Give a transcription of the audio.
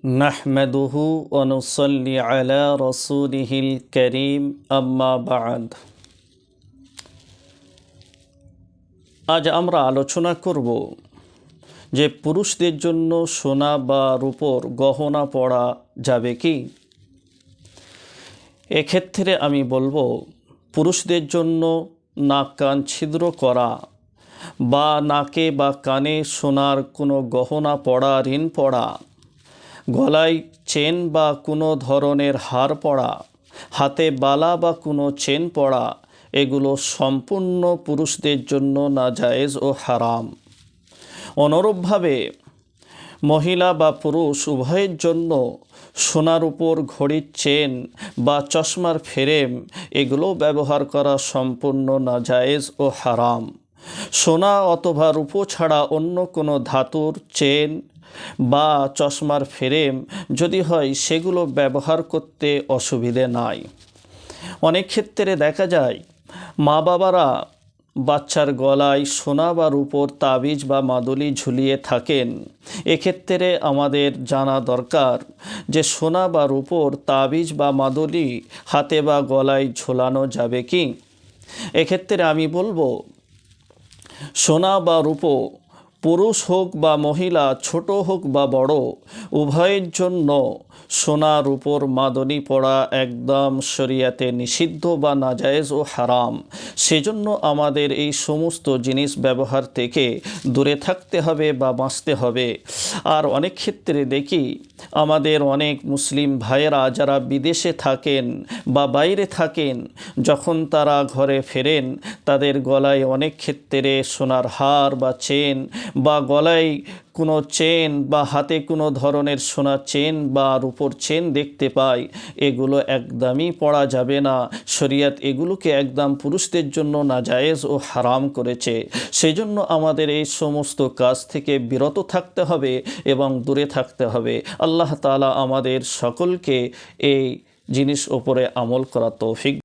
নাহমাদুহু ওয়া নুসাল্লি আলা রাসূলিহিল কারীম আম্মা বা'দ। আজ আমরা আলোচনা করব যে পুরুষদের জন্য সোনা বা রূপোর গহনা পরা যাবে কি। এক্ষেত্রে আমি বলবো পুরুষদের জন্য নাক কান ছিদ্র করা বা নাকে বা কানে সোনার কোনো গহনা পরা, রিং পরা, গলায় চেন বা কোনো ধরনের হার পরা, হাতে বালা বা কোনো চেন পরা, এগুলো সম্পূর্ণ পুরুষদের জন্য নাজায়েজ ও হারাম। অনুরূপভাবে মহিলা বা পুরুষ উভয়ের জন্য সোনার উপর ঘড়ির চেন বা চশমার ফ্রেম এগুলো ব্যবহার করা সম্পূর্ণ নাজায়েজ ও হারাম। সোনা অথবা রূপো ছাড়া অন্য কোনো ধাতুর চেন বা চশমার ফ্রেম যদি হয় সেগুলো ব্যবহার করতে অসুবিধে নাই। অনেক ক্ষেত্রে দেখা যায় মা বাবারা বাচ্চার গলায় সোনা বা রূপোর তাবিজ বা মাদুলি ঝুলিয়ে থাকেন। এক্ষেত্রে আমাদের জানা দরকার যে সোনা বা রূপোর তাবিজ বা মাদুলি হাতে বা গলায় ঝোলানো যাবে কি। এক্ষেত্রে আমি বলবো সোনা বা রূপো পুরুষ হোক বা মহিলা, ছোট হোক বা বড়, উভয়ের জন্য সোনা রূপোর মাদুলি পরা একদম শরিয়াতে নিষিদ্ধ বা নাজায়েজ ও হারাম। সেজন্য আমাদের এই সমস্ত জিনিস ব্যবহার থেকে দূরে থাকতে হবে বা বাঁচতে হবে। আর অনেক ক্ষেত্রে দেখি আমাদের অনেক মুসলিম ভাইয়েরা যারা বিদেশে থাকেন বা বাইরে থাকেন, যখন তারা ঘরে ফেরেন তাদের গলায় অনেক ক্ষেত্রে সোনার হার বা চেন বা গলায় কোনো চেন বা হাতে কোনো ধরনের সোনার চেন বা রূপোর চেন দেখতে পাই, এগুলো একদমই পরা যাবে না। শরিয়ত এগুলোকে একদম পুরুষদের জন্য নাজায়েজ ও হারাম করেছে। সেজন্য আমাদের এই সমস্ত কাজ থেকে বিরত থাকতে হবে এবং দূরে থাকতে হবে। আল্লাহ তাআলা আমাদের সকলকে এই জিনিস ওপরে আমল করা তৌফিক